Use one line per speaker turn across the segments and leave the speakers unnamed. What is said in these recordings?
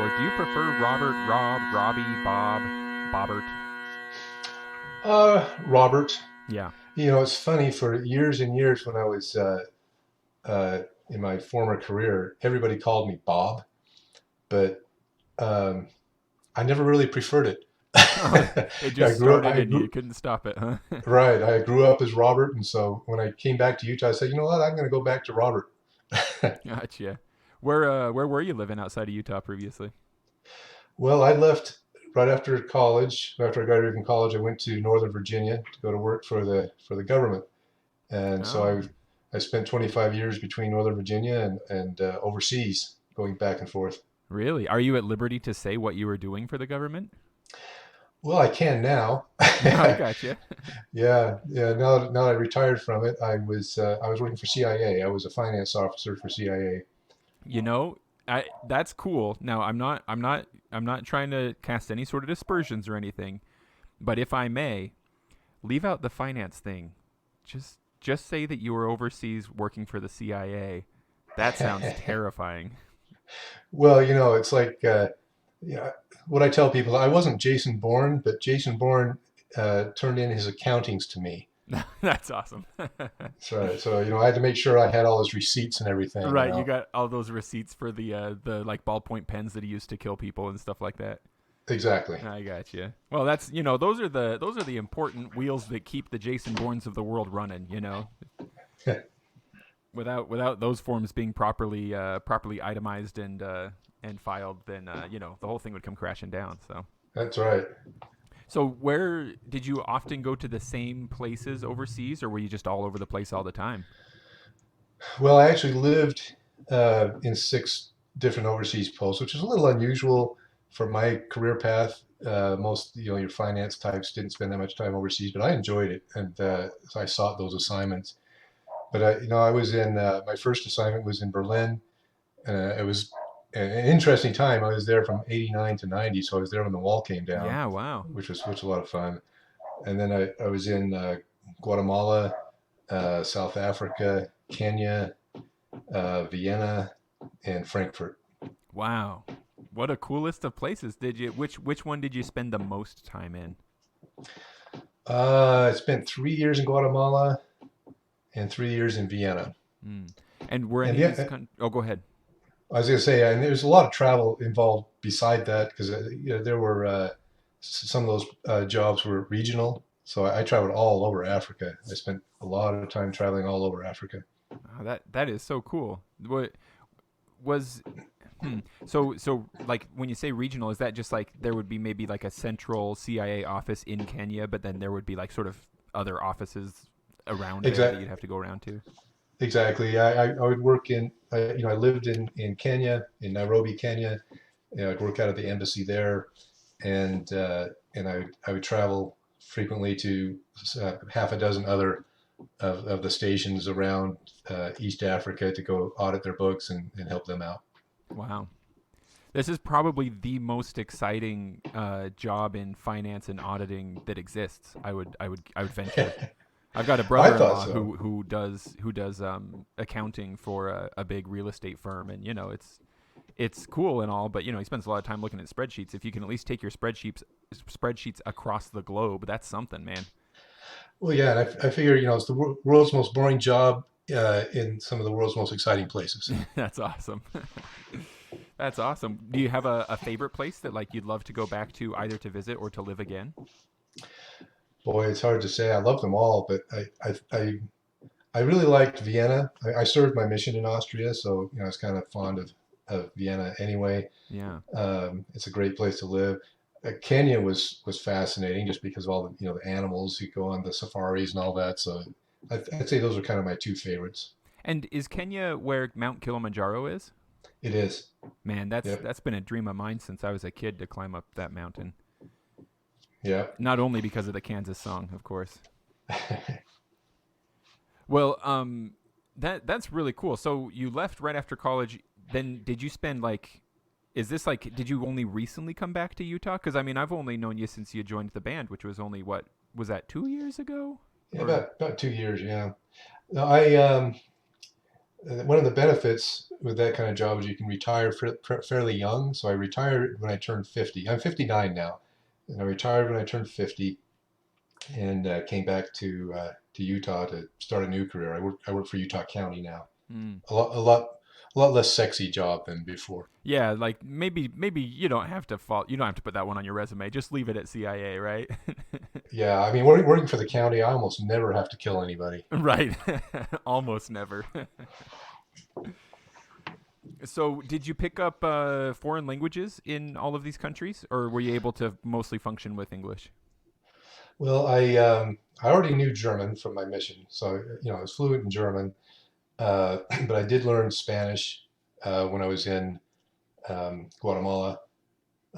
or do you prefer Robert, Rob, Robbie, Bob, Bobbert?
Robert.
Yeah.
It's funny. For years and years, when I was uh, in my former career, everybody called me Bob, but um, I never really preferred it.
It
I
just
grew up.
started
I
and you
grew
couldn't stop it, huh?
right. I grew up as Robert, and so when I came back to Utah, I said, you know what? I'm going to go back to Robert.
Gotcha. Where were you living outside of Utah previously?
Well, I left right after college. After I graduated from college, I went to Northern Virginia to go to work for the government. And so
Oh,
I spent 25 years between Northern Virginia and overseas, going back and forth.
really? Are you at liberty to say what you were doing for the government?
Well, I can now.
I gotcha.
Yeah, yeah. Now I retired from it. I was working for CIA. I was a finance officer for CIA.
You know, I that's cool. Now, I'm not trying to cast any sort of dispersions or anything, but if I may, leave out the finance thing. Just say that you were overseas working for the CIA. That sounds terrifying.
Well, it's like yeah, what I tell people. I wasn't Jason Bourne, but Jason Bourne turned in his accountings to me.
That's awesome.
So I had to make sure I had all his receipts and everything.
Right, you got all those receipts for the like ballpoint pens that he used to kill people and stuff like that.
Exactly.
I got you. Well, that's those are the important wheels that keep the Jason Bournes of the world running. Without those forms being properly itemized and filed, then the whole thing would come crashing down.
That's right.
So where did you often go to the same places overseas, or were you just all over the place all the time?
Well, I actually lived in six different overseas posts, which is a little unusual for my career path. Most, your finance types didn't spend that much time overseas, but I enjoyed it, and so I sought those assignments. But I was in my first assignment was in Berlin. It was an interesting time. I was there from '89 to '90, so I was there when the wall came down,
Yeah, wow.
which was a lot of fun. And then I was in Guatemala, South Africa, Kenya, Vienna, and Frankfurt.
Wow. What a cool list of places. Did you which one did you spend the most time in?
I spent 3 years in Guatemala and 3 years in Vienna.
Mm. And were
And
any of these
yeah,
Oh, go ahead.
I was going to say, and there's a lot of travel involved beside that because there were some of those jobs were regional. So I traveled all over Africa. I spent a lot of time traveling all over Africa.
Oh, that is so cool. What was so like when you say regional, is that just like there would be maybe like a central CIA office in Kenya, but then there would be like sort of other offices around there that
Exactly.
you'd have to go around to?
Exactly. I would work I lived in Kenya, in Nairobi, Kenya. I'd work out of the embassy there, and I would travel frequently to half a dozen other of the stations around East Africa to go audit their books and help them out.
Wow. This is probably the most exciting job in finance and auditing that exists. I would venture. I've got a
I thought
brother-in-law
so.
who does accounting for a big real estate firm, and it's cool and all, but he spends a lot of time looking at spreadsheets. If you can at least take your spreadsheets across the globe, that's something, man.
Well, yeah, and I figure, it's the world's most boring job in some of the world's most exciting places.
That's awesome. That's awesome. Do you have a favorite place that like you'd love to go back to either to visit or to live again?
Boy, it's hard to say. I love them all, but I really liked Vienna. I served my mission in Austria, so I was kind of fond of Vienna anyway.
Yeah.
It's a great place to live. Kenya was fascinating just because of all the the animals you go on the safaris and all that. So I'd say those are kind of my two favorites.
And is Kenya where Mount Kilimanjaro is?
It is.
Man, that's
Yep.
that's been a dream of mine since I was a kid to climb up that mountain.
Yeah.
Not only because of the Kansas song, of course. Well, that's really cool. So you left right after college. Then did you spend like is this like did you only recently come back to Utah? Because I mean, I've only known you since you joined the band, which was only what was that 2 years ago?
Yeah,
Or
about 2 years. Yeah. No, I one of the benefits with that kind of job is you can retire fairly young. So I retired when I turned 50. I'm 59 now, and I retired when I turned 50, and came back to Utah to start a new career. I work for Utah County now.
Mm.
A lot less sexy job than before.
Yeah, like maybe you don't have to you don't have to put that one on your resume. Just leave it at CIA, right?
Yeah, I mean, working for the county, I almost never have to kill anybody.
Right. Almost never. So, did you pick up foreign languages in all of these countries, or were you able to mostly function with English?
Well, I already knew German from my mission, so I was fluent in German. But I did learn Spanish when I was in Guatemala.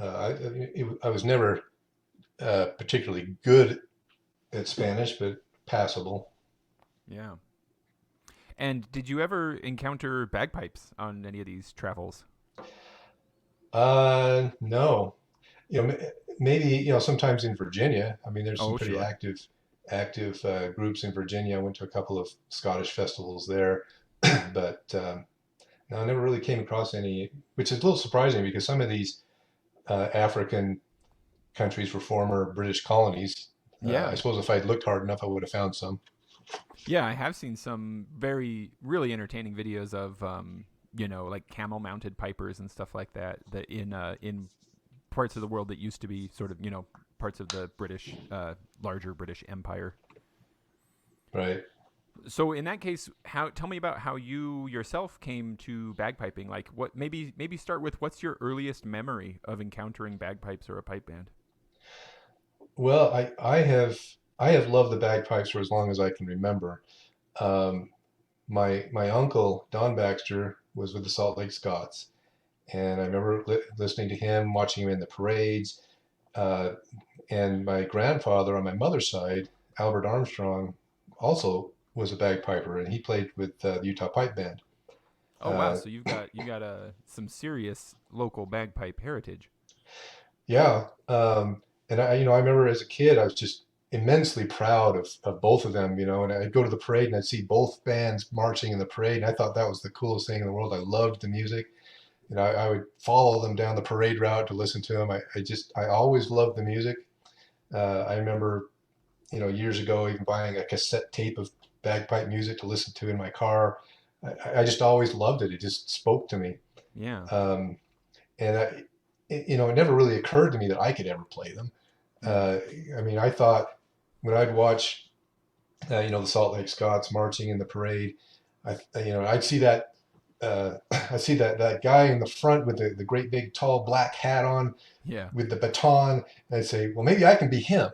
I was never particularly good at Spanish, but passable.
Yeah. And did you ever encounter bagpipes on any of these travels?
No, maybe sometimes in Virginia. I mean, there's some
Oh,
pretty
sure.
active groups in Virginia. I went to a couple of Scottish festivals there, but no, I never really came across any, which is a little surprising because some of these African countries were former British colonies. I
Yeah.
suppose if I'd looked hard enough, I would have found some.
Yeah, I have seen some very really entertaining videos of like camel mounted pipers and stuff like that in parts of the world that used to be sort of, parts of the British larger British Empire.
Right.
So in that case, how tell me about how you yourself came to bagpiping. Like what maybe start with what's your earliest memory of encountering bagpipes or a pipe band?
Well, I have loved the bagpipes for as long as I can remember. Um, my uncle Don Baxter was with the Salt Lake Scots, and I remember listening to him, watching him in the parades. Uh, and my grandfather on my mother's side, Albert Armstrong, also was a bagpiper, and he played with the Utah Pipe Band.
Oh wow,
Uh,
so you got some serious local bagpipe heritage.
yeah, and I remember as a kid, I was just immensely proud of both of them, and I'd go to the parade and I'd see both bands marching in the parade, and I thought that was the coolest thing in the world. I loved the music. I would follow them down the parade route to listen to them. I always loved the music. I remember, years ago, even buying a cassette tape of bagpipe music to listen to in my car. I just always loved it. It just spoke to me.
Yeah.
Um, and it never really occurred to me that I could ever play them.
Mm.
Uh, I mean, I thought when I'd watch, the Salt Lake Scots marching in the parade, I'd see that I see that guy in the front with the great big tall black hat on
Yeah.
with the baton, and I'd say, well, maybe I can be him.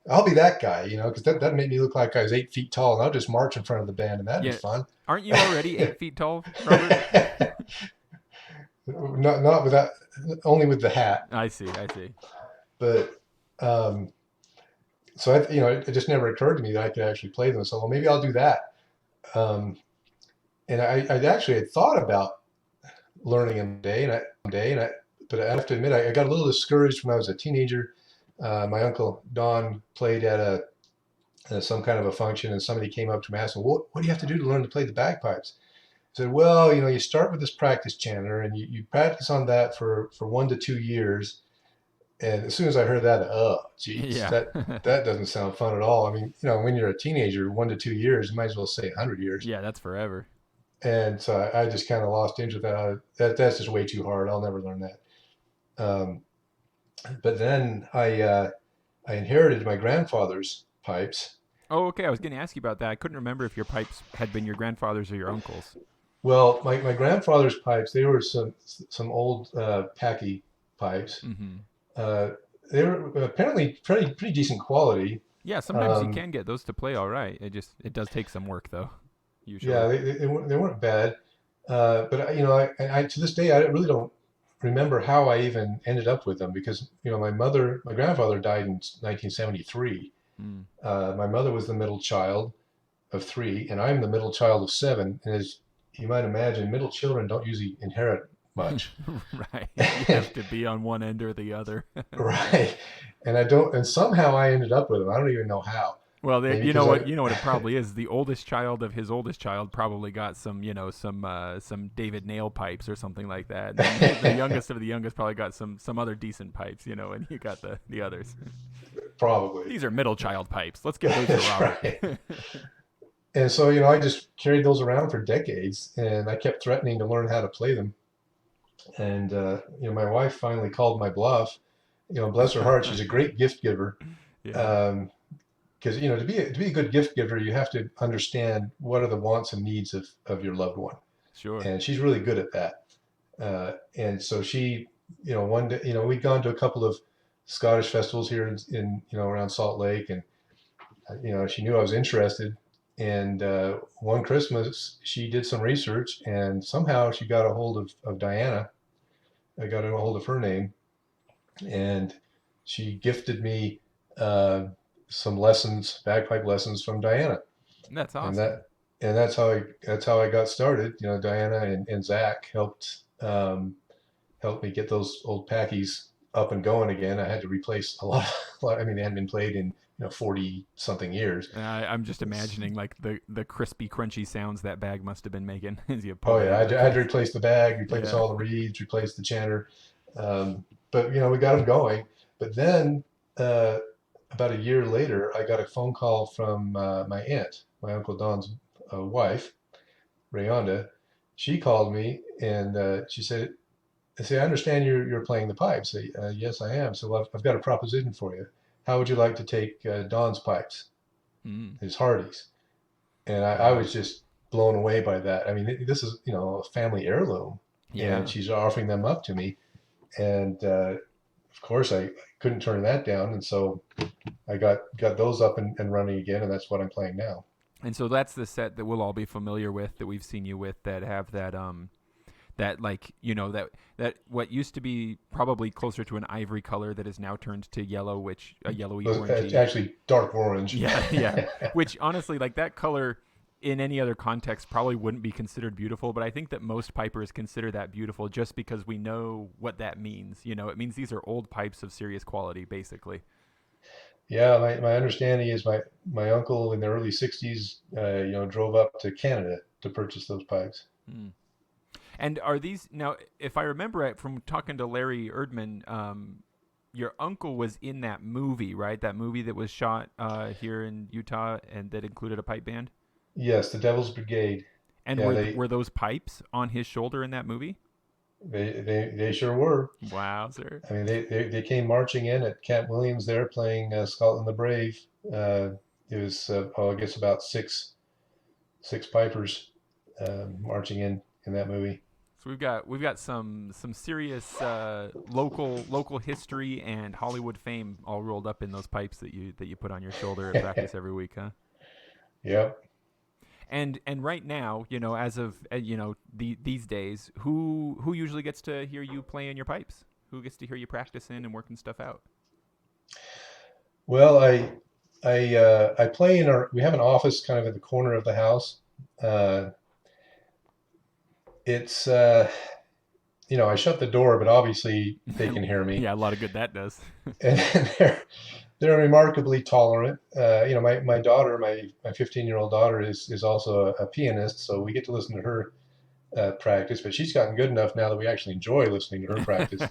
I'll be that guy, because that made me look like I was 8 feet tall, and I'll just march in front of the band, and that'd be
Yeah.
fun.
Aren't you already 8 feet tall, Robert?
Not with that, only with the hat,
I see. I see.
but um, so it just never occurred to me that I could actually play them. So well, maybe I'll do that. Um, and I actually had thought about learning but I have to admit I got a little discouraged when I was a teenager. My uncle Don played at some kind of a function, and somebody came up to me and asked him, "What do you have to do to learn to play the bagpipes?" I said, "Well, you start with this practice chanter, and you practice on that for 1 to 2 years." And as soon as I heard that, oh, geez,
Yeah.
that doesn't sound fun at all. I mean, when you're a teenager, 1 to 2 years, you might as well say 100 years.
Yeah, that's forever.
And so I just kind of lost interest. That's just way too hard. I'll never learn that. Um, but then I inherited my grandfather's pipes.
Oh, okay. I was going to ask you about that. I couldn't remember if your pipes had been your grandfather's or your uncle's.
Well, my grandfather's pipes, they were some old Packy pipes.
Mm-hmm.
Uh, they were apparently pretty decent quality.
Yeah, sometimes you
Um,
can get those to play all right. It does take some work though,
yeah,
usually.
they weren't bad. But I to this day I really don't remember how I even ended up with them because my grandfather died in 1973.
Mm.
My mother was the middle child of three, and I'm the middle child of seven. And as you might imagine, middle children don't usually inherit much.
Right. You have to be on one end or the other.
Right. And somehow I ended up with them. I don't even know how.
Well,
maybe
you
because
know
I,
what, it probably is. The oldest child of his oldest child probably got some, some David nail pipes or something like that. And then the youngest of the youngest probably got some other decent pipes, and you got the others.
probably.
These are middle child pipes. Let's give those to
That's
Robert.
right. And so, I just carried those around for decades, and I kept threatening to learn how to play them. And my wife finally called my bluff. Bless her heart, she's a great gift giver.
Yeah,
Because to be a good gift giver, you have to understand what are the wants and needs of your loved one,
sure.
and she's really good at that. And so she, one day, we'd gone to a couple of Scottish festivals here in around Salt Lake, and she knew I was interested. And one Christmas, she did some research, and somehow she got a hold of Diana. I got a hold of her name, and she gifted me uh, some lessons, bagpipe lessons from Diana,
That's
and
awesome.
that's how I got started. Diana and Zach helped me get those old Packies up and going again. I had to replace a lot. I mean, they hadn't been played in 40 something years.
I'm just imagining like the crispy, crunchy sounds that bag must have been making as you
Oh
pull
yeah,
it.
I had to replace the bag, replace
Yeah.
all the reeds, replace the chanter. But we got them going. But then uh, about a year later, I got a phone call from my aunt, my uncle Don's wife, Rayonda. She called me and she said, I understand you're playing the pipes. Yes, I am. So I've got a proposition for you. How would you like to take Don's pipes,
Mm.
his Hardys? And I
Wow.
was just blown away by that. I mean, this is a family heirloom, and
Yeah.
she's offering them up to me, and of course I couldn't turn that down, and so I got those up and running again, and that's what I'm playing now.
And so that's the set that we'll all be familiar with, that we've seen you with, that have that like that what used to be probably closer to an ivory color that is now turned to yellow, which a yellowy
It's
orangey.
actually dark orange.
Yeah, yeah. Which honestly, like that color in any other context probably wouldn't be considered beautiful, but I think that most pipers consider that beautiful just because we know what that means. It means these are old pipes of serious quality, basically.
Yeah, my understanding is my uncle in the early '60s, drove up to Canada to purchase those pipes.
Mm. And are these now? If I remember right from talking to Larry Erdman, your uncle was in that movie, right? That movie that was shot here in Utah and that included a pipe band.
Yes, the Devil's Brigade.
And
Yeah,
were those pipes on his shoulder in that movie?
they sure were.
Wow, sir.
I mean, they came marching in at Camp Williams there playing Scotland the Brave. Uh, it was, I guess about six pipers marching in that movie.
So we've got some serious local history and Hollywood fame all rolled up in those pipes that you put on your shoulder at practice every week, huh?
Yep.
And right now, as of these days, who usually gets to hear you playing your pipes? Who gets to hear you practicing and working stuff out?
Well, I play in we have an office kind of at the corner of the house. Uh, it's I shut the door, but obviously they can hear me,
Yeah, a lot of good that does.
and they're remarkably tolerant. My daughter, my 15-year-old daughter, is also a pianist, so we get to listen to her practice. But she's gotten good enough now that we actually enjoy listening to her practice.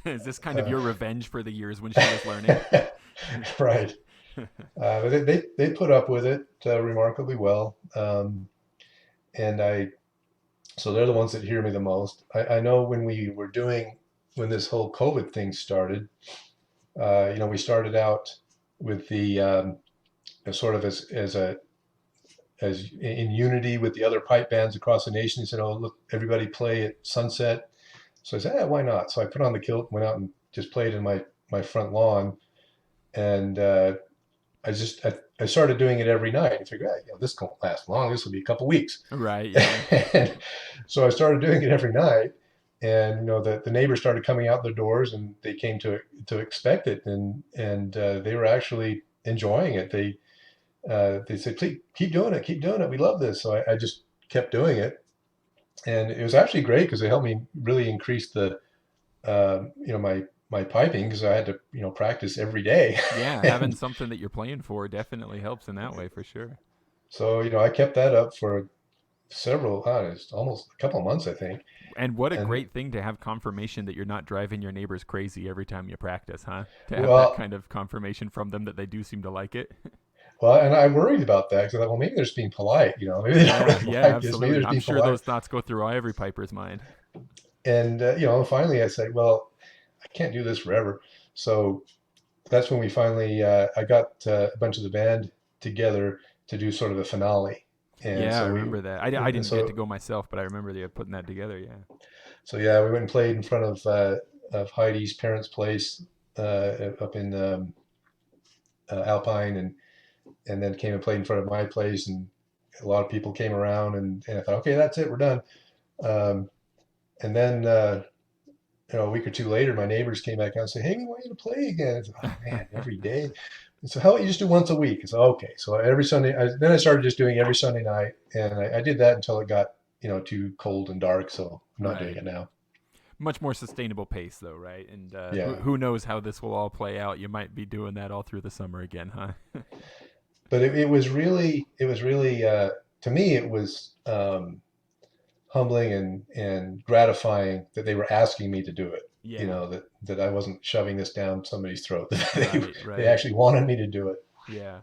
Is this kind of
Uh,
your revenge for the years when she was learning?
right. But they put up with it remarkably well, and so they're the ones that hear me the most. I know when this whole COVID thing started, we started out with the sort of as in unity with the other pipe bands across the nation. He said, "Oh, look, everybody play at sunset." So I said, "Yeah, why not?" So I put on the kilt, went out and just played in my front lawn, and I started doing it every night. I figured, this won't last long. This will be a couple weeks.
Right, yeah.
And so I started doing it every night, and the neighbors started coming out their doors, and they came to expect it, and they were actually enjoying it. They said, "Please keep doing it. We love this." So I just kept doing it, and it was actually great because it helped me really increase the my my piping because I had to, practice every day.
Yeah, having
And
something that you're playing for definitely helps in that way for sure.
so, I kept that up for several, it's almost a couple of months, I think.
And what a
And
great thing to have confirmation that you're not driving your neighbors crazy every time you practice, huh? To have that
well,
kind of confirmation from them that they do seem to like it.
and I worried about that because I thought, well, maybe they're just being polite, maybe they don't
Yeah,
really
yeah,
like this. Maybe they're
absolutely.
just
I'm
being
sure
polite.
those thoughts go through every piper's mind.
And, finally I said, well, I can't do this forever. So that's when we finally, I got a bunch of the band together to do sort of a finale. And
Yeah, I
so
remember that. I didn't get to
so,
go myself, but I remember they putting that together. Yeah.
yeah, we went and played in front of Heidi's parents' place up in Alpine, and then came and played in front of my place, and a lot of people came around, and I thought, okay, that's it, we're done. Um, and then a week or two later, my neighbors came back out and said, "Hey, we want you to play again." I said, "Oh man, every day." And so how about you just do once a week? It's okay. So every Sunday, then I started just doing every Sunday night, and I did that until it got too cold and dark. So I'm not doing
Right.
it now.
Much more sustainable pace, though, right? And
Yeah,
who knows how this will all play out? You might be doing that all through the summer again, huh?
but it was really to me it was humbling and gratifying that they were asking me to do it.
Yeah.
That I wasn't shoving this down somebody's throat. That
Right.
they
Right.
actually wanted me to do it.
Yeah.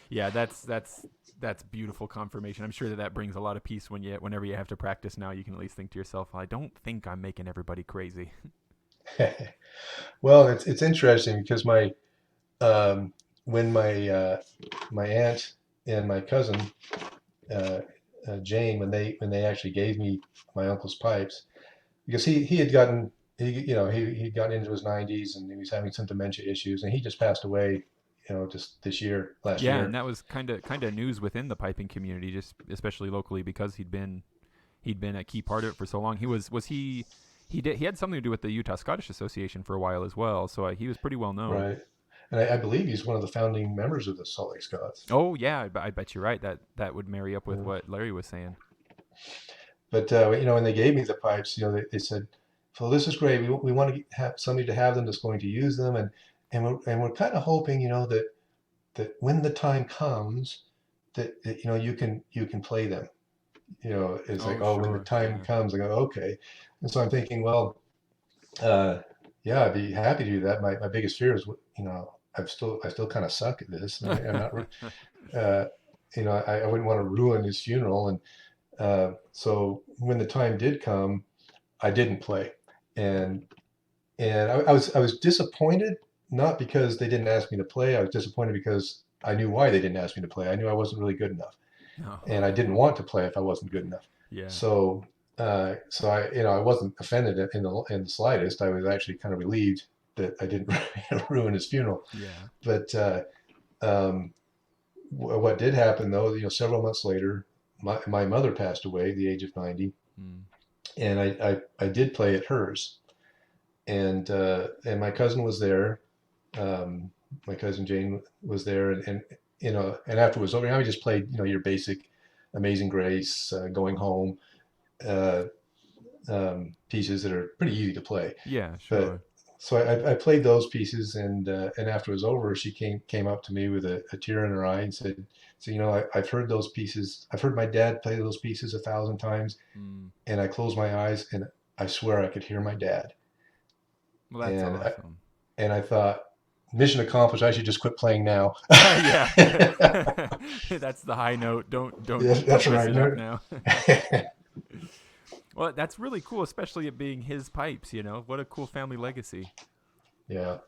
Yeah. That's beautiful confirmation. I'm sure that brings a lot of peace whenever you have to practice. Now you can at least think to yourself, I don't think I'm making everybody crazy.
Well, it's interesting because um, when my aunt and my cousin uh, Jane, when they actually gave me my uncle's pipes, because he had gotten he'd gotten into his 90s and he was having some dementia issues, and he just passed away, just last
Yeah, and
year.
that was kind of news within the piping community, just especially locally because he'd been a key part of it for so long. He had something to do with the Utah Scottish Association for a while as well, so he was pretty well known.
Right. And I believe he's one of the founding members of the Salt Lake Scots.
Oh yeah, I bet you're right. That would marry up with
Yeah.
what Larry was saying.
But when they gave me the pipes, they said, "Well, this is great. We want to have somebody to have them that's going to use them, and we're kind of hoping, that when the time comes, that you can play them. It's like,
Oh
oh, when the
sure,
time
yeah,
comes, I go, okay." And so I'm thinking, well, uh, yeah, I'd be happy to do that. My biggest fear is, I still kind of suck at this. I'm not, uh, I wouldn't want to ruin his funeral. And so when the time did come, I didn't play, and I was disappointed, not because they didn't ask me to play. I was disappointed because I knew why they didn't ask me to play. I knew I wasn't really good enough,
no,
and I didn't want to play if I wasn't good enough.
yeah,
So I wasn't offended in the slightest. I was actually kind of relieved that I didn't ruin his funeral.
yeah,
But um, what did happen though, several months later, my mother passed away at the age of 90,
mm,
and I did play at hers, and my cousin was there. My cousin Jane was there, and after it was over, we just played, your basic Amazing Grace, Going Home, uh, pieces that are pretty easy to play.
yeah,
But
sure.
so I played those pieces, and after it was over, she came up to me with a tear in her eye and said, "So I've heard those pieces. I've heard my dad play those pieces 1,000 times,
Mm.
and I closed my eyes and I swear I could hear my dad."
Well, that's
And I,
awesome.
and I thought, mission accomplished. I should just quit playing now.
Yeah, that's the high note. Don't
Yes, that's
mess
right.
it up
No.
now. Well, that's really cool, especially it being his pipes. What a cool family legacy.
Yeah.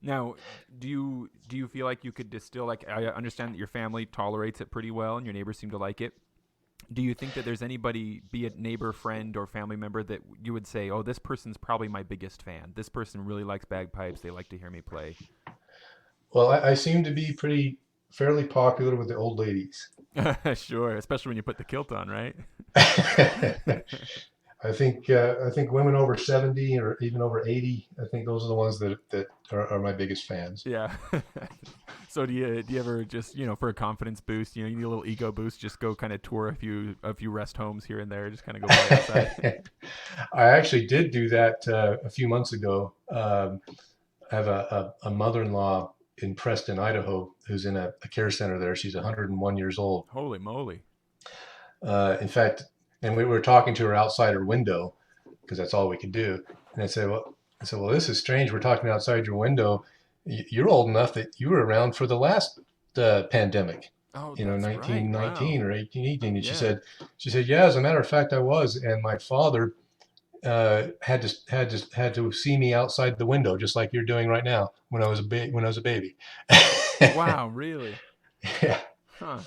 Now, do you feel like you could distill? Like, I understand that your family tolerates it pretty well, and your neighbors seem to like it. Do you think that there's anybody, be it neighbor, friend, or family member, that you would say, "Oh, this person's probably my biggest fan. This person really likes bagpipes. They like to hear me play."
Well, I seem to be fairly popular with the old ladies.
Sure, especially when you put the kilt on, right?
I I think women over 70 or even over 80, I think those are the ones that are my biggest fans.
Yeah. So do you ever just for a confidence boost, you need a little ego boost, just go kind of tour a few rest homes here and there, just kind of go play outside.
I actually did do that a few months ago. I have a mother-in-law in Preston, Idaho, who's in a care center there. She's 101 years old.
Holy moly!
In fact, and we were talking to her outside her window because that's all we could do. And I said, well, this is strange. We're talking outside your window. You're old enough that you were around for the last pandemic,
Oh,
you know,
that's right. Wow.
1919 or 1818. And
Yeah.
she said, yeah, as a matter of fact, I was. And my father had to see me outside the window, just like you're doing right now when I was a baby.
Wow. Really?
Yeah.
Huh.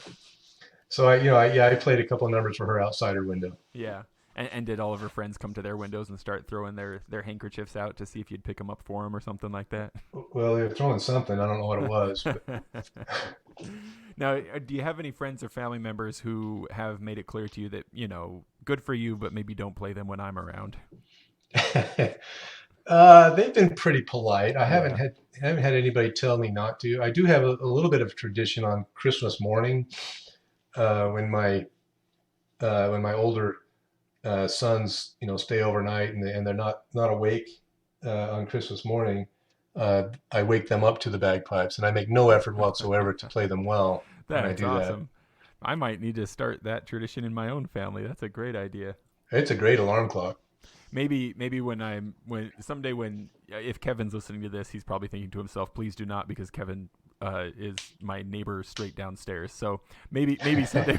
So I played a couple of numbers for her outside her window.
Yeah. And did all of her friends come to their windows and start throwing their handkerchiefs out to see if you'd pick them up for them or something like that?
Well, they were throwing something. I don't know what it was, but
Now, do you have any friends or family members who have made it clear to you that, good for you, but maybe don't play them when I'm around?
they've been pretty polite.
Yeah.
I haven't had anybody tell me not to. I do have a little bit of tradition on Christmas morning when my older sons, stay overnight and they're not awake on Christmas morning. I wake them up to the bagpipes, and I make no effort whatsoever to play them well when I
That's
do that.
awesome. I might need to start that tradition in my own family. That's a great idea.
It's a great alarm clock.
Maybe when someday when if Kevin's listening to this, he's probably thinking to himself, "Please do not," because Kevin is my neighbor straight downstairs. So maybe someday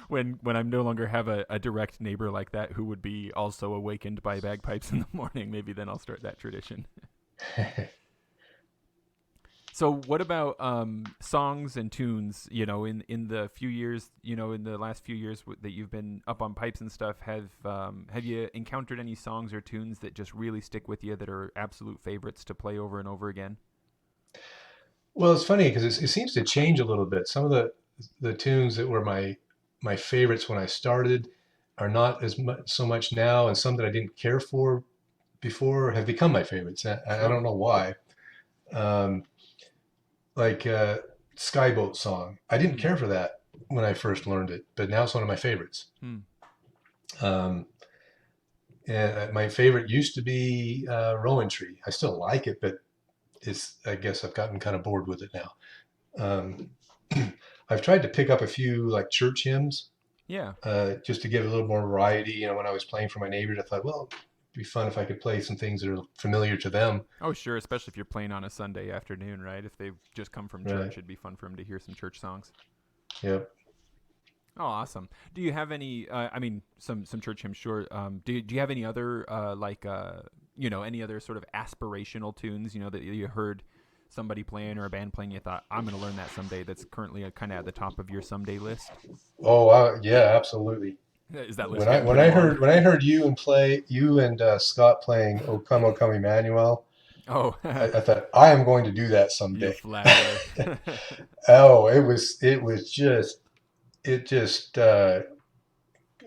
when I no longer have a direct neighbor like that who would be also awakened by bagpipes in the morning, maybe then I'll start that tradition. So what about songs and tunes? In the few years, in the last few years that you've been up on pipes and stuff, have you encountered any songs or tunes that just really stick with you that are absolute favorites to play over and over again?
Well, it's funny because it seems to change a little bit. Some of the tunes that were my favorites when I started are not as much so much now, and some that I didn't care for before have become my favorites. I don't
Sure.
know why. Um, like Skyboat song. I didn't
Hmm.
care for that when I first learned it, but now it's one of my favorites.
Hmm.
Um, and my favorite used to be Rowan Tree. I still like it, but I guess I've gotten kind of bored with it now. Um, I've tried to pick up a few like church hymns
Yeah.
just to give a little more variety. When I was playing for my neighbors, I thought, well, it'd be fun if I could play some things that are familiar to them.
Oh, sure. Especially if you're playing on a Sunday afternoon, right? If they've just come from church,
Right.
it'd be fun for them to hear some church songs.
Yep.
Oh, awesome. Do you have any? I mean, some church hymns, sure. Do you have any other any other sort of aspirational tunes, that you heard somebody playing or a band playing? You thought, I'm going to learn that someday. That's currently kind of at the top of your someday list.
Oh, yeah, absolutely.
Is that list getting pretty long?
When I heard you and Scott playing O Come Emmanuel,
Oh,
I thought I am going to do that
you
someday.
flatterer.
Oh, it just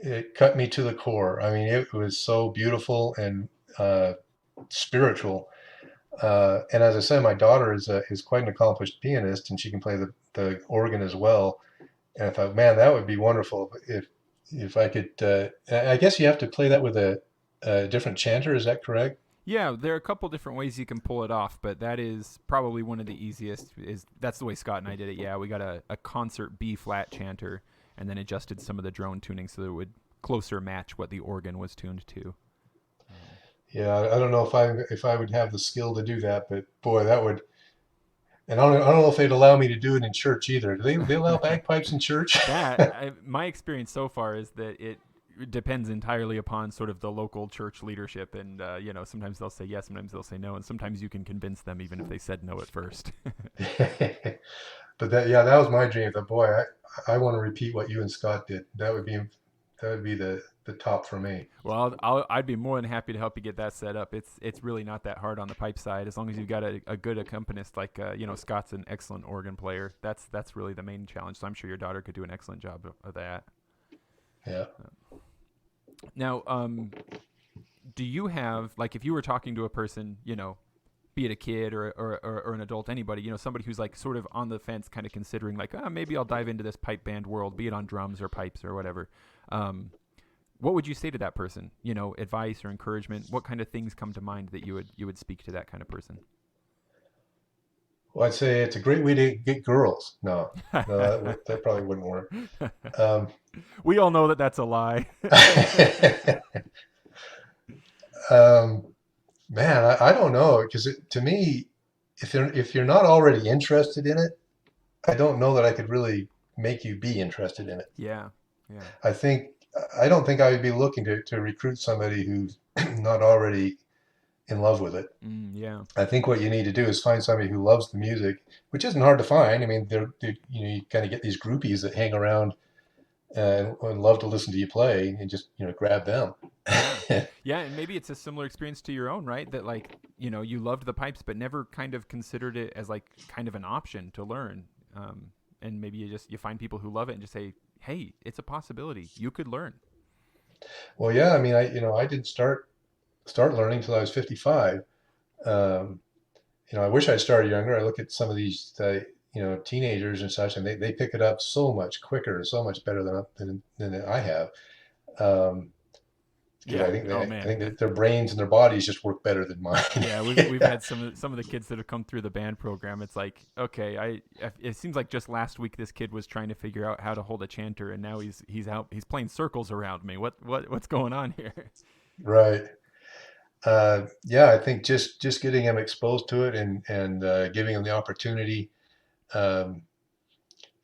it cut me to the core. I mean, it was so beautiful and uh, spiritual. And as I said, my daughter is quite an accomplished pianist, and she can play the organ as well. And I thought, man, that would be wonderful if I could. I guess you have to play that with a different chanter. Is that correct?
Yeah, there are a couple different ways you can pull it off, but that is probably one of the easiest. Is That's the way Scott and I did it. Yeah, we got a concert B flat chanter, and then adjusted some of the drone tuning so that it would closer match what the organ was tuned to. Um,
Yeah, I don't know if I would have the skill to do that, but boy, that would. And I don't know if they'd allow me to do it in church either. Do they allow bagpipes in church?
my experience so far is that it depends entirely upon sort of the local church leadership, and sometimes they'll say yes, sometimes they'll say no, and sometimes you can convince them even if they said no at first.
But that was my dream. But boy, I want to repeat what you and Scott did. That would be the top for me.
Well, I'd be more than happy to help you get that set up. It's really not that hard on the pipe side, as long as you've got a good accompanist like Scott's an excellent organ player. That's really the main challenge. So I'm sure your daughter could do an excellent job of that.
Yeah.
Now, do you have, like, if you were talking to a person, be it a kid or an adult, anybody, somebody who's like sort of on the fence, kind of considering like, maybe I'll dive into this pipe band world, be it on drums or pipes or whatever. Um, what would you say to that person? Advice or encouragement? What kind of things come to mind that you would speak to that kind of person?
Well, I'd say it's a great way to get girls. No, no, that probably wouldn't work. Um,
We all know that that's a lie.
um, Man, I don't know because to me, if you're not already interested in it, I don't know that I could really make you be interested in it.
Yeah, yeah,
I think I don't think I would be looking to recruit somebody who's not already in love with it.
yeah,
I think what you need to do is find somebody who loves the music, which isn't hard to find. I mean, you kind of get these groupies that hang around and love to listen to you play, and just grab them.
yeah, yeah. And maybe it's a similar experience to your own, right? That like you loved the pipes, but never kind of considered it as like kind of an option to learn. And maybe you find people who love it and just say, hey, it's a possibility. You could learn.
Well, yeah, I mean, I didn't start learning until I was 55. Um, I wish I'd started younger. I look at some of these, teenagers and such, and they pick it up so much quicker, so much better than I have. Um, because
Yeah. Oh
I
man.
think that their brains and their bodies just work better than mine.
Yeah, we've had some of the kids that have come through the band program. It's like, okay, it seems like just last week this kid was trying to figure out how to hold a chanter, and now he's playing circles around me. What's going on here?
Right. Yeah, I think just getting them exposed to it and giving them the opportunity. Um,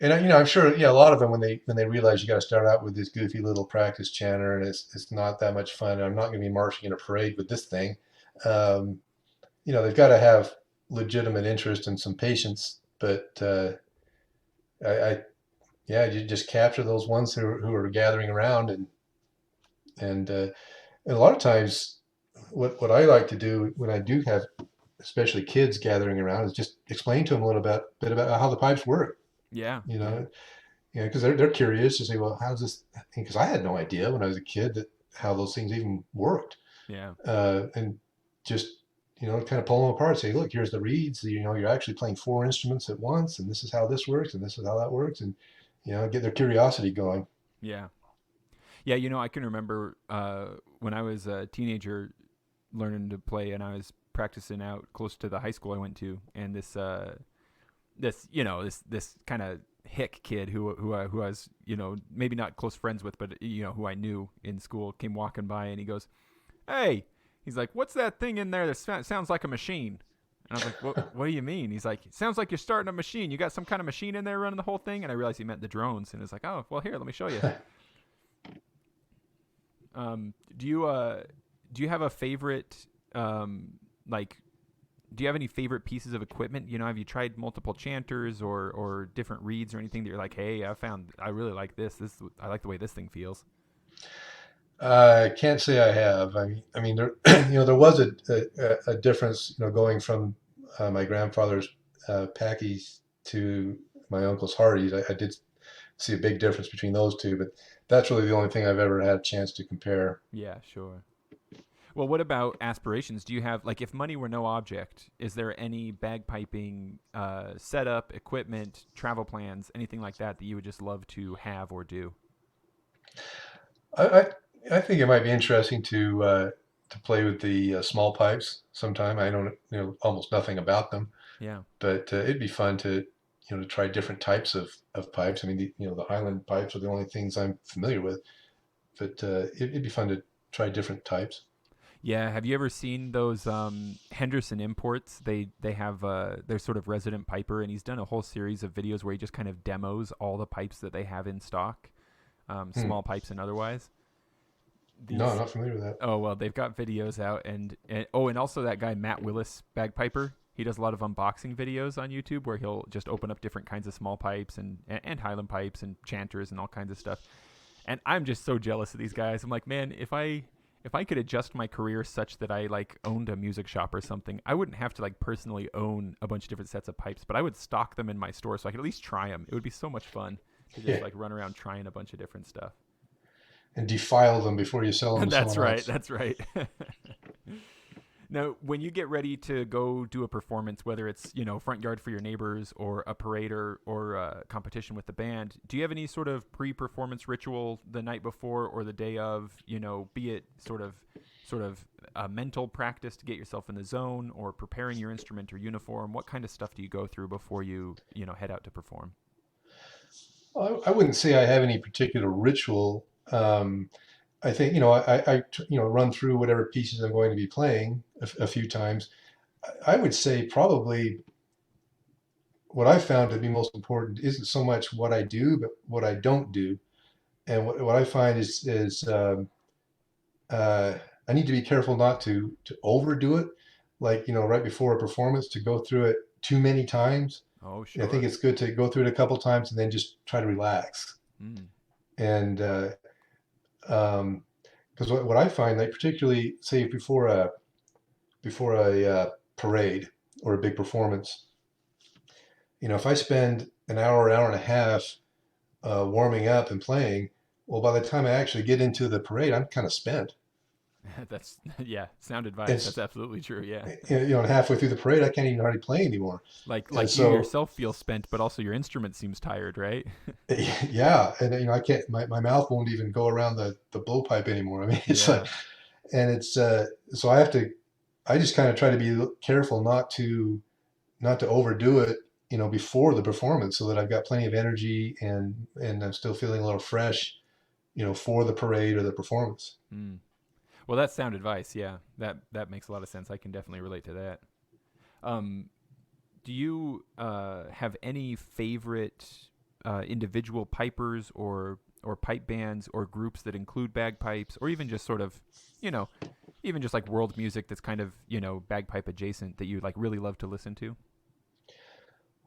and I'm sure, yeah, a lot of them when they realize you got to start out with this goofy little practice chanter and it's not that much fun. I'm not going to be marching in a parade with this thing. Um, they've got to have legitimate interest and some patience. But I yeah, you just capture those ones who are gathering around and and a lot of times, what I like to do when I do have, especially kids gathering around, is just explain to them a little bit about how the pipes work.
Yeah,
You
yeah,
know, because they're curious to say, well, how's this? Because I had no idea when I was a kid that how those things even worked,
yeah,
and just kind of pull them apart. Say, look, here's the reeds. You're actually playing four instruments at once, and this is how this works, and this is how that works, and get their curiosity going.
yeah, yeah. I can remember when I was a teenager learning to play, and I was practicing out close to the high school I went to, and this kind of hick kid who I was maybe not close friends with, but who I knew in school came walking by, and he goes, "Hey," he's like, "What's that thing in there that sounds like a machine?" And I was like, "What do you mean?" He's like, "It sounds like you're starting a machine. You got some kind of machine in there running the whole thing?" And I realized he meant the drones, and it's like, "Oh, well, here, let me show you." Do you have a favorite like do you have any favorite pieces of equipment? Have you tried multiple chanters or different reeds or anything that you're like, hey, I really like this. I like the way this thing feels.
I can't say I have. I mean, there, there was a difference, going from my grandfather's Packies to my uncle's Hardee's. I did see a big difference between those two, but that's really the only thing I've ever had a chance to compare.
Yeah, sure. Well, what about aspirations? Do you have, like, if money were no object, is there any bagpiping setup, equipment, travel plans, anything like that you would just love to have or do?
I, I, I think it might be interesting to play with the small pipes sometime. I don't know almost nothing about them,
Yeah.
but it'd be fun to try different types of pipes. I mean, the Highland pipes are the only things I'm familiar with, but it'd be fun to try different types.
Yeah, have you ever seen those Henderson imports? They have their sort of resident piper, and he's done a whole series of videos where he just kind of demos all the pipes that they have in stock,
Hmm.
small pipes and otherwise.
No, I'm
These
not familiar with that.
Oh well, they've got videos out, and also that guy Matt Willis bagpiper. He does a lot of unboxing videos on YouTube where he'll just open up different kinds of small pipes and Highland pipes and chanters and all kinds of stuff. And I'm just so jealous of these guys. I'm like, man, if I could adjust my career such that I like owned a music shop or something, I wouldn't have to like personally own a bunch of different sets of pipes, but I would stock them in my store so I could at least try them. It would be so much fun to just
Yeah.
like run around trying a bunch of different stuff.
and defile them before you sell them to
That's
someone
right.
else.
That's right. Now, when you get ready to go do a performance, whether it's front yard for your neighbors or a parade or a competition with the band, do you have any sort of pre-performance ritual the night before or the day of? Be it sort of a mental practice to get yourself in the zone, or preparing your instrument or uniform. What kind of stuff do you go through before you head out to perform?
Well, I wouldn't say I have any particular ritual. I think, run through whatever pieces I'm going to be playing a few times. I would say probably what I found to be most important isn't so much what I do, but what I don't do. And what I find is uh, I need to be careful not to overdo it. Like, right before a performance, to go through it too many times.
Oh,
I think
sure.
it's good to go through it a couple times and then just try to relax.
Mm.
And um, because what I find, like particularly say before a parade or a big performance, if I spend an hour and a half warming up and playing, well, by the time I actually get into the parade, I'm kind of spent.
That's yeah, sound advice.
And
That's absolutely true. Yeah.
and halfway through the parade, I can't even hardly play anymore. And
Like you
so,
yourself feel spent, but also your instrument seems tired, right?
yeah, and I can't. My mouth won't even go around the blowpipe anymore. I mean, it's like,
Yeah.
and it's so I have to. I just kind of try to be careful not to overdo it, before the performance, so that I've got plenty of energy and I'm still feeling a little fresh, for the parade or the performance.
Mm. Well, that's sound advice. Yeah, that makes a lot of sense. I can definitely relate to that. Um, do you have any favorite individual pipers or pipe bands or groups that include bagpipes, or even just sort of, you know, even just like world music that's kind of bagpipe adjacent that you like really love to listen to?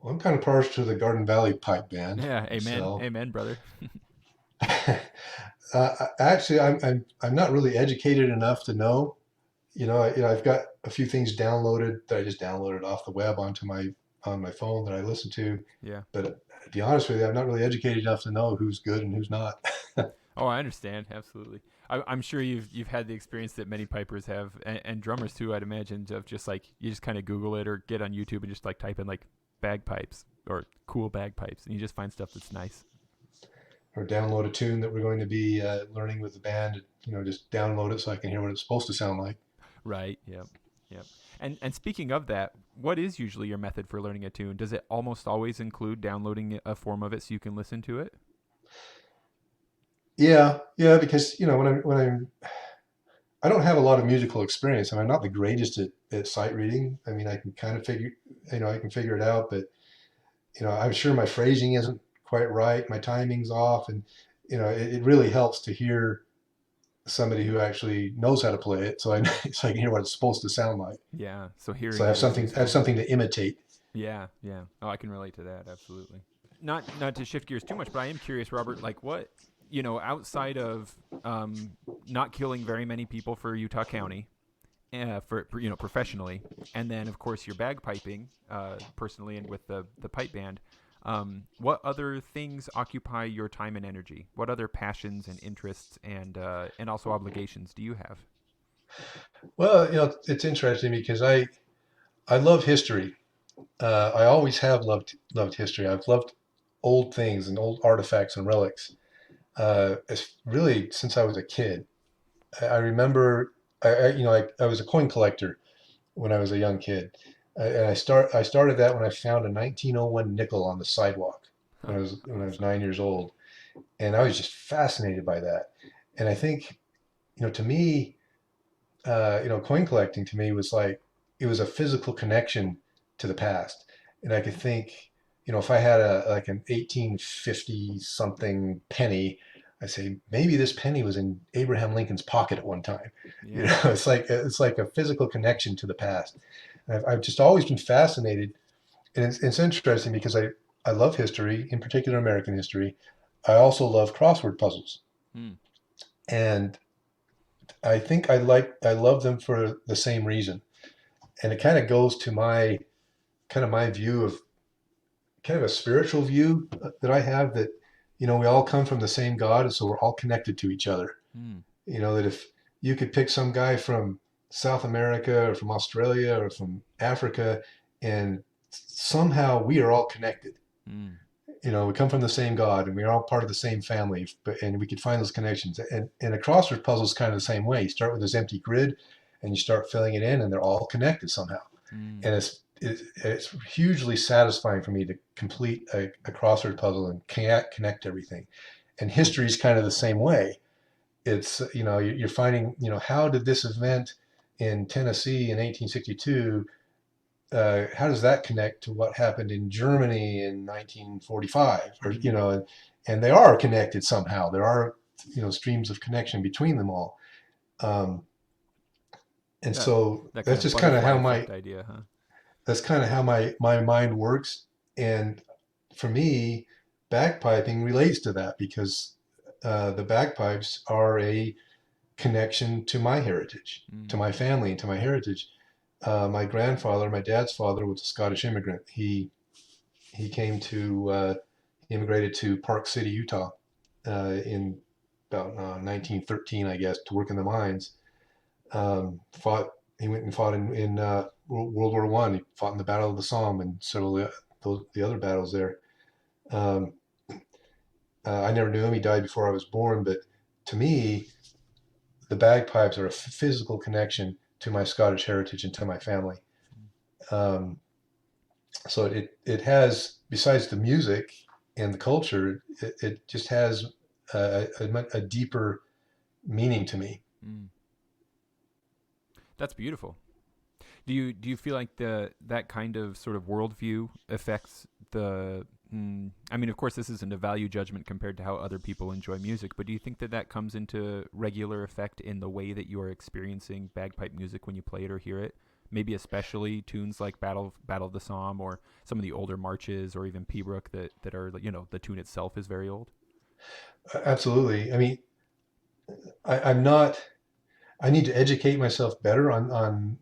Well, I'm kind of partial to the Garden Valley Pipe Band
Yeah, amen,
myself.
amen, brother.
Actually, I'm not really educated enough to know. I've got a few things downloaded that I just downloaded off the web on my phone that I listen to.
Yeah.
But to be honest with you, I'm not really educated enough to know who's good and who's not.
Oh, I understand. Absolutely. I'm sure you've had the experience that many pipers have, and drummers too. I'd imagine of just like you just kind of Google it or get on YouTube and just like type in like bagpipes or cool bagpipes, and you just find stuff that's nice.
Or download a tune that we're going to be learning with the band. Just download it so I can hear what it's supposed to sound like.
Right. Yep. Yep. And speaking of that, what is usually your method for learning a tune? Does it almost always include downloading a form of it so you can listen to it?
Yeah, yeah, because I don't have a lot of musical experience, and I'm not the greatest at sight reading. I mean, I can kind of I can figure it out, but I'm sure my phrasing isn't quite right, my timing's off, and it really helps to hear somebody who actually knows how to play it, so I so I can hear what it's supposed to sound like.
Yeah. So
So
hearing
I have
it is
something I have
useful.
something to imitate.
Yeah. Yeah. Oh, I can relate to that. Absolutely. Not to shift gears too much, but I am curious, Robert. Like, what outside of not killing very many people for Utah County, for professionally, and then of course your bagpiping personally and with the pipe band. What other things occupy your time and energy? What other passions and interests and also obligations do you have?
Well, it's interesting because I love history. I always have loved history. I've loved old things and old artifacts and relics. It's really since I was a kid. I remember, I was a coin collector when I was a young kid, and I started that when I found a 1901 nickel on the sidewalk
Huh.
when I was 9 years old, and I was just fascinated by that. And I think, to me, coin collecting to me was like it was a physical connection to the past, and I could think, if I had a like an 1850 something penny, I say maybe this penny was in Abraham Lincoln's pocket at one time.
Yeah.
It's like a physical connection to the past. I've just always been fascinated, and it's interesting because I love history, in particular American history. I also love crossword puzzles,
Hmm.
and I think I love them for the same reason. And it kind of goes to my view of kind of a spiritual view that I have, that we all come from the same God, and so we're all connected to each other.
Mm.
That if you could pick some guy from South America or from Australia or from Africa, and somehow we are all connected.
Mm.
We come from the same God, and we're all part of the same family, and we could find those connections. And a crossword puzzle is kind of the same way. You start with this empty grid, and you start filling it in, and they're all connected somehow.
Mm.
And it's hugely satisfying for me to complete a crossword puzzle and connect everything. And history is kind of the same way. It's you're finding, how did this event in Tennessee in 1862, how does that connect to what happened in Germany in 1945? Or and they are connected somehow. There are streams of connection between them all. Um, and
That
so
that kind
that's
of
just kind of
butterfly
how
effect idea, huh?
my mind works. And for me, bagpiping relates to that because the bagpipes are a connection to my heritage, to
Mm.
my family, and to my heritage. My grandfather, my dad's father, was a Scottish immigrant. He came to he immigrated to Park City, Utah, in about 1913, I guess, to work in the mines. Fought. He went and fought in World War One. He fought in the Battle of the Somme and several of the other battles there. Um, I never knew him. He died before I was born. But to me, the bagpipes are a physical connection to my Scottish heritage and to my family. Um, so it has, besides the music and the culture, it just has a deeper meaning to me.
Mm. That's beautiful. Do you feel like that kind of sort of worldview affects the? I mean, of course, this isn't a value judgment compared to how other people enjoy music, but do you think that comes into regular effect in the way that you are experiencing bagpipe music when you play it or hear it? Maybe especially tunes like Battle of the Somme or some of the older marches or even Pembroke that are, the tune itself is very old.
Absolutely. I mean, I'm not. I need to educate myself better on on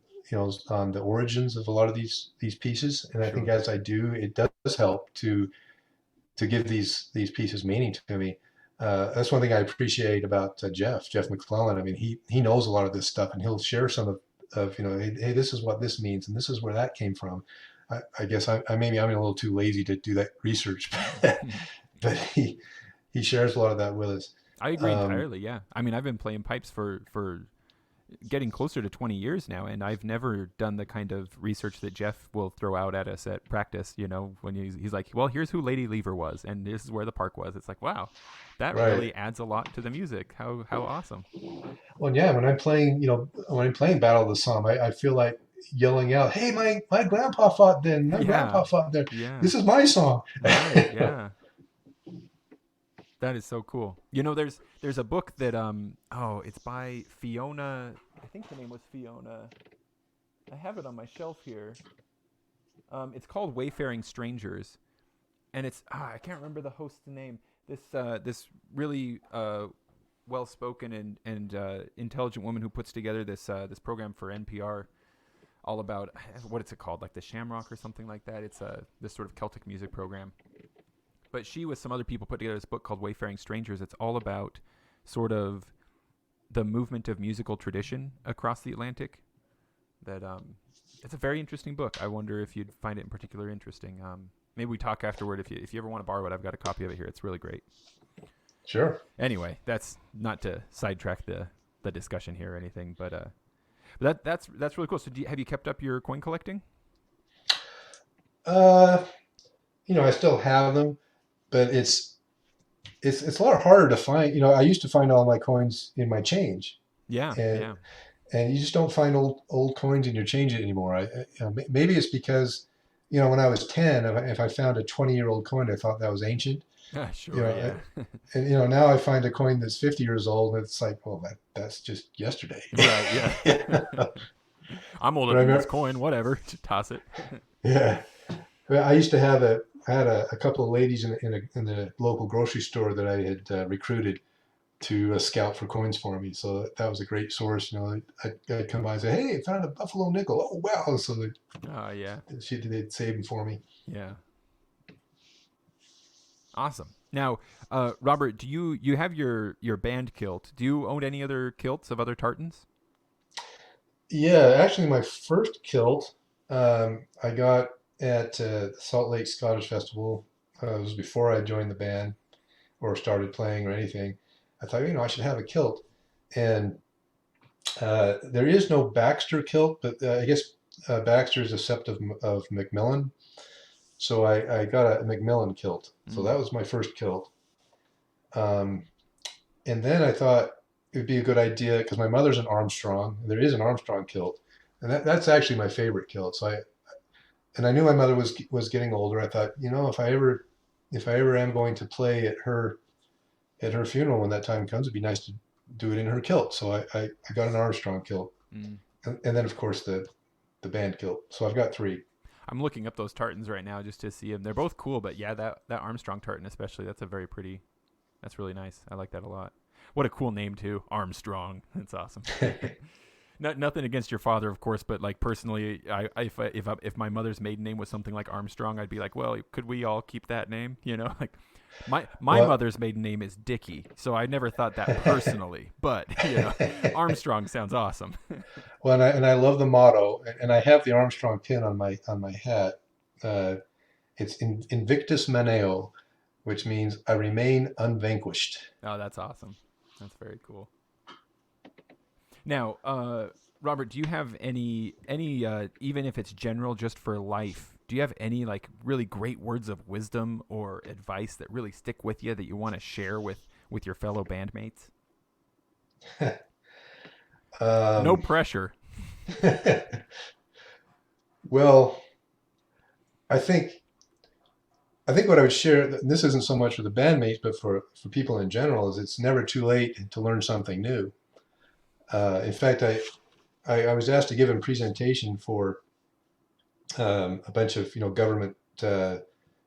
the origins of a lot of these pieces, and I think
Sure.
as I do, it does help to give these pieces meaning to me. That's one thing I appreciate about Jeff McClellan. I mean, he knows a lot of this stuff, and he'll share some of hey, this is what this means, and this is where that came from. I guess maybe I'm a little too lazy to do that research, but he shares a lot of that with us.
I agree
Um,
entirely. Yeah, I mean, I've been playing pipes for getting closer to 20 years now, and I've never done the kind of research that Jeff will throw out at us at practice. When he's like, "Well, here's who Lady Lever was, and this is where the park was." It's like, wow, that
right.
really adds a lot to the music. How awesome!
Well, yeah. When I'm playing Battle of the Somme, I feel like yelling out, "Hey, my grandpa fought then. My
Yeah,
grandpa fought there.
yeah,
This is my song."
right, yeah. That is so cool. There's a book that it's by Fiona. I think the name was Fiona. I have it on my shelf here. It's called Wayfaring Strangers, and it's I can't remember the host's name. This really well spoken and intelligent woman who puts together this program for NPR, all about what is it called, like the Shamrock or something like that. It's this sort of Celtic music program. But she with some other people put together this book called Wayfaring Strangers. It's all about sort of the movement of musical tradition across the Atlantic. That It's a very interesting book. I wonder if you'd find it in particular interesting. Maybe we talk afterward if you ever want to borrow it. I've got a copy of it here. It's really great.
Sure.
Anyway, that's not to sidetrack the discussion here or anything, but that's really cool. So have you kept up your coin collecting?
Uh, I still have them, but it's a lot harder to find. I used to find all my coins in my change,
Yeah,
and
yeah.
and you just don't find old coins in your change anymore. Maybe it's because when I was 10, if I found a 20-year-old coin, I thought that was ancient. You
Sure,
know,
yeah.
and now I find a coin that's 50 years old, and it's like, well, that's just yesterday.
Right, yeah.
But
I'm older
I
than this
remember,
coin, whatever. Just toss it.
yeah. Well, I had a couple of ladies in the local grocery store that I had recruited to scout for coins for me. So that was a great source. I'd come by and say, "Hey, I found a Buffalo nickel." Oh wow! So
Oh, yeah.
they'd save them for me.
Yeah. Awesome. Now, Robert, do you have your band kilt? Do you own any other kilts of other tartans?
Yeah, actually, my first kilt I got at the Salt Lake Scottish Festival. It was before I joined the band or started playing or anything. I thought, I should have a kilt. And there is no Baxter kilt, but I guess Baxter is a sept of Macmillan. So I got a Macmillan kilt. So
Mm.
that was my first kilt. Um, and then I thought it would be a good idea because my mother's an Armstrong. There is an Armstrong kilt, and that's actually my favorite kilt. And I knew my mother was getting older. I thought, if I ever am going to play at her funeral when that time comes, it'd be nice to do it in her kilt. So I got an Armstrong kilt,
Mm.
and then of course the band kilt. So I've got three.
I'm looking up those tartans right now just to see them. They're both cool, but yeah, that Armstrong tartan especially, that's a very pretty. That's really nice. I like that a lot. What a cool name too, Armstrong. That's awesome. Nothing against your father, of course, but like personally, if my mother's maiden name was something like Armstrong, I'd be like, well, could we all keep that name? You know, like my
Well,
mother's maiden name is Dickey, so I never thought that personally, but Armstrong sounds awesome.
well, and I love the motto, and I have the Armstrong pin on my hat. Uh, it's Invictus Maneo, which means I remain unvanquished.
Oh, that's awesome. That's very cool. Now, Robert, do you have any even if it's general, just for life? Do you have any like really great words of wisdom or advice that really stick with you that you want to share with your fellow bandmates? No
Um,
pressure.
well, I think I think what I would share, this isn't so much for the bandmates, but for people in general, is it's never too late to learn something new. In fact, I was asked to give a presentation for a bunch of government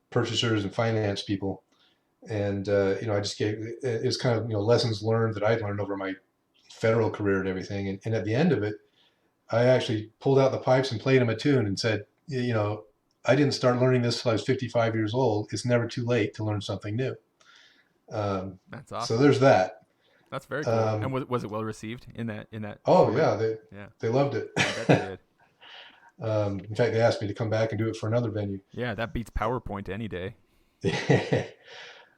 purchasers and finance people, and I just gave it was kind of lessons learned that I'd learned over my federal career and everything. And at the end of it, I actually pulled out the pipes and played them a tune and said, I didn't start learning this till I was 55 years old. It's never too late to learn something new. Um,
That's
so
awesome.
there's that.
That's very cool. And
Um,
was it well received in that
oh
format?
yeah,
Yeah,
they loved it.
I bet they did.
In fact, they asked me to come back and do it for another venue.
Yeah, that beats PowerPoint any day.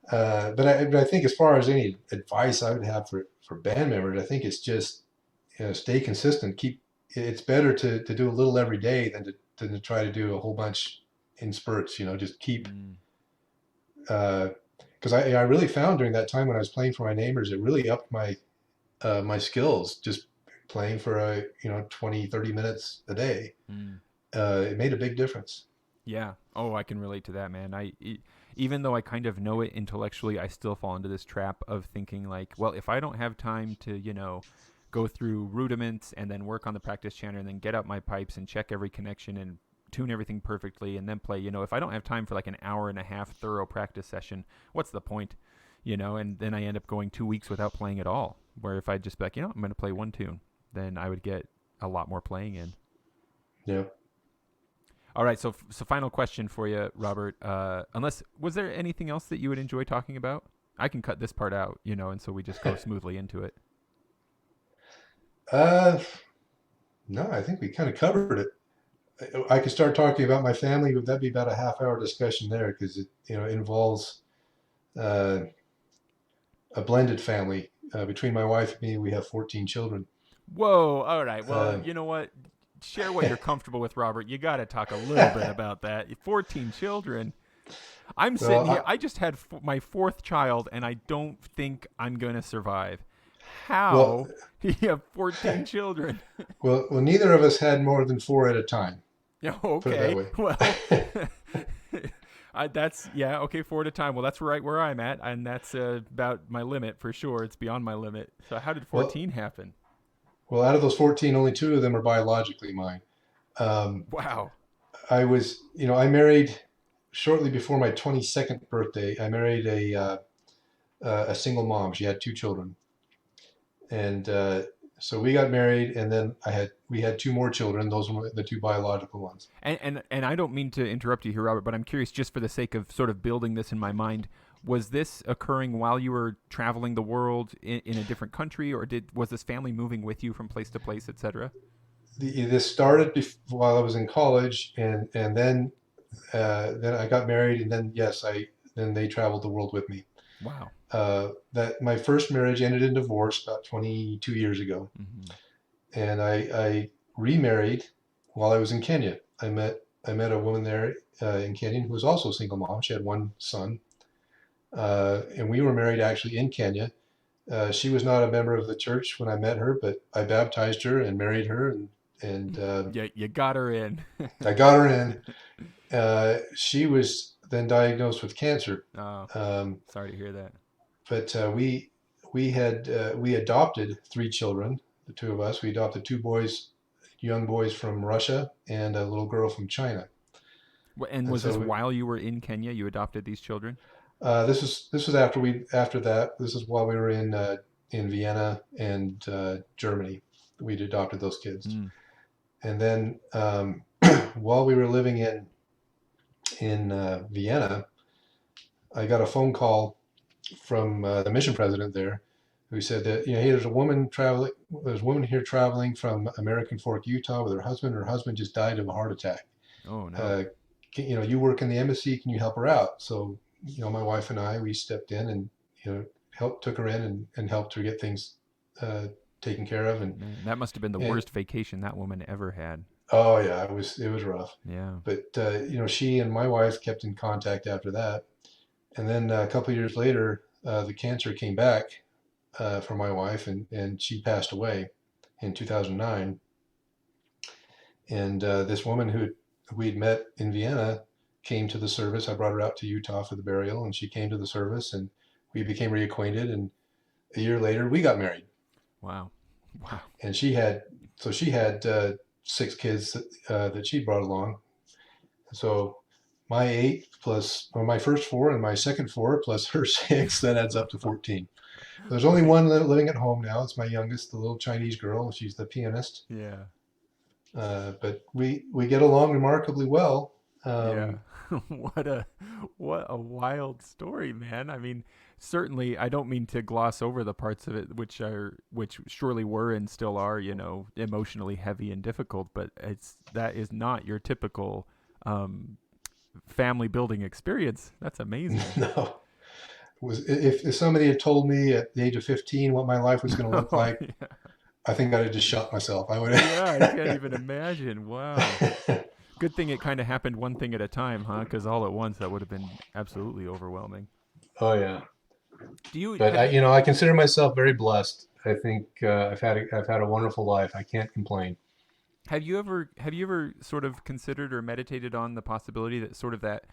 But I think as far as any advice I would have for band members, I think it's just stay consistent. It's better to do a little every day than to try to do a whole bunch in spurts. Just keep
Mm,
because I really found during that time when I was playing for my neighbors, it really upped my skills just playing for 20, 30 minutes a day.
mm.
It made a big difference.
Yeah. Oh, I can relate to that, man. Even though I kind of know it intellectually, I still fall into this trap of thinking like, well, if I don't have time to, go through rudiments and then work on the practice channel and then get up my pipes and check every connection and tune everything perfectly and then play, if I don't have time for like an hour and a half thorough practice session, what's the point? And then I end up going 2 weeks without playing at all. Where if I just be like, I'm going to play one tune, then I would get a lot more playing in.
Yeah.
All right, so final question for you, Robert. Unless was there anything else that you would enjoy talking about? I can cut this part out, and so we just go smoothly into it.
Uh, no, I think we kind of covered it. I could start talking about my family, but that'd be about a half-hour discussion there because it involves uh, a blended family. Between my wife and me, we have 14 children.
Whoa! All right. Well,
Uh,
you know what? Share what you're comfortable with, Robert. You got to talk a little bit about that. 14 children. I'm
well,
sitting here. I just had my fourth child, and I don't think I'm gonna survive.
well,
How? You have 14 children.
well, neither of us had more than four at a time.
Yeah.
Put it that
Okay.
way.
Well, that's yeah. Okay, four at a time. Well, that's right where I'm at, and that's about my limit for sure. It's beyond my limit. So how did
Well,
14 happen?
well, out of those 14, only two of them are biologically mine. Um,
Wow.
I married shortly before my 22nd birthday. I married a single mom. She had two children, and so we got married, and then we had two more children. Those were the two biological ones.
And I don't mean to interrupt you here, Robert, but I'm curious, just for the sake of sort of building this in my mind. Was this occurring while you were traveling the world in a different country, or was this family moving with you from place to place, etc.?
This started while I was in college, and then I got married, and then yes, I then they traveled the world with me.
Wow.
That my first marriage ended in divorce about 22 years ago,
Hmm.
and I remarried while I was in Kenya. I met a woman there in Kenya who was also a single mom. She had one son, and we were married actually in Kenya. She was not a member of the church when I met her, but I baptized her and married her, and
Yeah, you got her in.
I got her in. She was then diagnosed with cancer,
Oh,
um,
sorry to hear that.
but we adopted three children. The two of us. We adopted two boys, young boys from Russia, and a little girl from China.
And
And
was this
so
while you were in Kenya? You adopted these children?
this was after that. This is while we were in Vienna and Germany. We'd adopted those kids,
Mm.
and then while we were living in Vienna, I got a phone call from the mission president there, who said that hey, there's a woman traveling. There's a woman here traveling from American Fork, Utah, with her husband. Her husband just died of a heart attack.
Oh no.
Uh, you work in the embassy. Can you help her out? So my wife and I, we stepped in and took her in and helped her get things uh, taken care of.
Man, that must have been the
And
worst vacation that woman ever had.
oh yeah, it was rough.
Yeah.
But she and my wife kept in contact after that. And then a couple of years later, the cancer came back for my wife, and she passed away in 2009. And this woman who we'd met in Vienna came to the service. I brought her out to Utah for the burial, and she came to the service, and we became reacquainted. And a year later, we got married.
Wow. Wow.
And she had six kids that she brought along. So my eight plus, or my first four and my second four plus her six, that adds up to 14. There's only one living at home now. It's my youngest, the little Chinese girl. She's the pianist.
Yeah.
But we get along remarkably well.
Yeah. what a wild story, man. I mean, certainly I don't mean to gloss over the parts of it which surely were and still are, emotionally heavy and difficult, but that is not your typical family building experience. That's amazing.
No, if somebody had told me at the age of 15 what my life was going to look like,
Yeah.
I think I'd have just shot myself. I would
Yeah, I can't
have.
even imagine. Wow. Good thing it kind of happened one thing at a time, huh? Because all at once that would have been absolutely overwhelming.
Oh yeah.
Do you
But
have
I consider myself very blessed. I think I've had a wonderful life. I can't complain.
have you ever sort of considered or meditated on the possibility that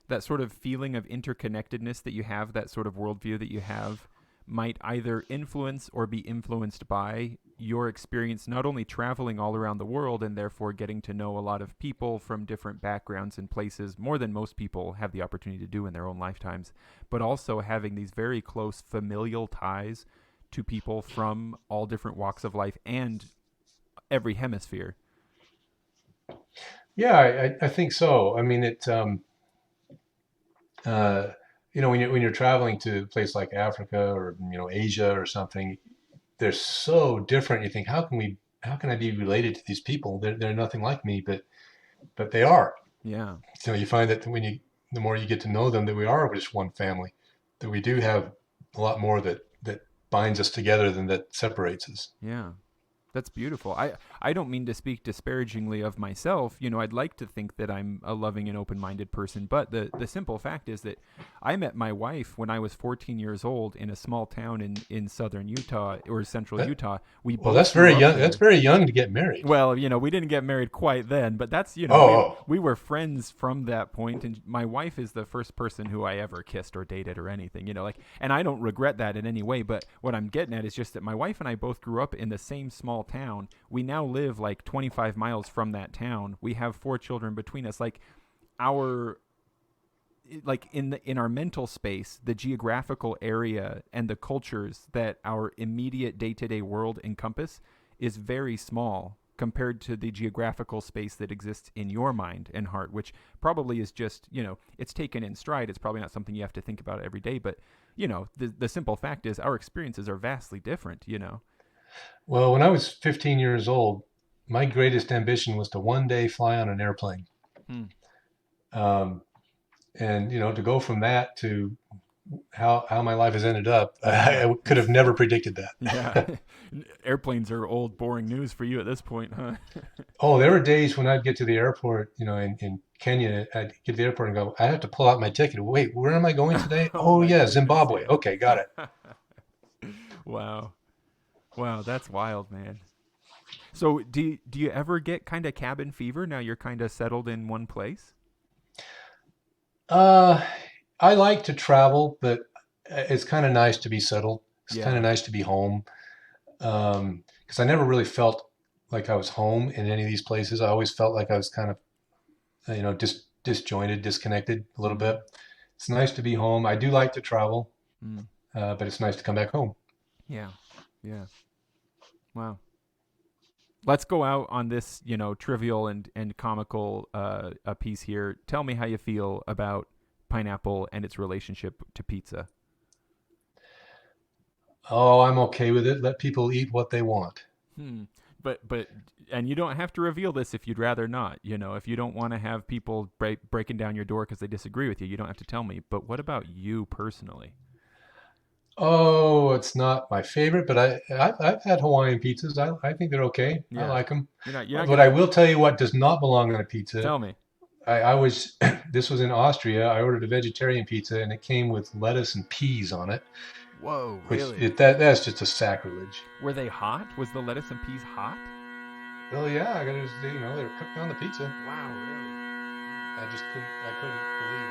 that sort of feeling of interconnectedness that you have, that sort of worldview that you have, might either influence or be influenced by your experience not only traveling all around the world and therefore getting to know a lot of people from different backgrounds and places, more than most people have the opportunity to do in their own lifetimes, but also having these very close familial ties to people from all different walks of life and every hemisphere.
Yeah, I think so. I mean, uh, when you're traveling to a place like Africa or Asia or something, they're so different. You think, how can I be related to these people? They're nothing like me, but they are.
Yeah.
So you find that the more you get to know them, that we are just one family, that we do have a lot more that binds us together than that separates us.
Yeah. That's beautiful. I don't mean to speak disparagingly of myself. I'd like to think that I'm a loving and open-minded person, but the simple fact is that I met my wife when I was 14 years old in a small town in southern Utah or central
That,
Utah. We
well,
both
that's very
grew up
young. That's
there.
very young to get married.
Well, we didn't get married quite then, but that's, we
Oh,
we were friends from that point, and my wife is the first person who I ever kissed or dated or anything, and I don't regret that in any way, but what I'm getting at is just that my wife and I both grew up in the same small town. We now live like 25 miles from that town. We have four children between us. Our in our mental space, the geographical area and the cultures that our immediate day-to-day world encompass is very small. compared to the geographical space that exists in your mind and heart, which probably is just, it's taken in stride. It's probably not something you have to think about every day, but the simple fact is our experiences are vastly different.
Well, when I was 15 years old, my greatest ambition was to one day fly on an airplane.
Hmm.
And to go from that to how my life has ended up, I could have never predicted that.
Yeah. Airplanes are old, boring news for you at this point, huh?
Oh, there were days when I'd get to the airport, in Kenya, I'd get to the airport and go, I have to pull out my ticket. Wait, where am I going today?
Oh,
Oh,
my
yeah,
goodness,
Zimbabwe.
yeah.
Okay, got it.
Wow. Wow, that's wild, man. So do you ever get kind of cabin fever now you're kind of settled in one place?
Uh, I like to travel, but it's kind of nice to be settled. It's kind of
Yeah.
nice to be home. Because I never really felt like I was home in any of these places. I always felt like I was kind of, disjointed, disconnected a little
Mm,
bit. It's nice to be home. I do like to travel,
mm,
but it's nice to come back home.
yeah. Yeah. Wow. Let's go out on this, trivial and comical a piece here. Tell me how you feel about pineapple and its relationship to pizza.
Oh, I'm okay with it. Let people eat what they want.
Hmm. But and you don't have to reveal this if you'd rather not. If you don't want to have people breaking down your door because they disagree with you, you don't have to tell me. But what about you personally?
Oh, it's not my favorite, but I've had Hawaiian pizzas. I think they're okay. I
Yeah.
like them.
You're not
But I
gonna
will tell you what does not belong on a pizza.
tell me.
I was, this was in Austria. I ordered a vegetarian pizza and it came with lettuce and peas on it,
Whoa,
which
really?
that's just a sacrilege.
Were they hot? Was the lettuce and peas hot?
Well, yeah, I got to, they were cooked on the pizza.
Wow, really?
I couldn't believe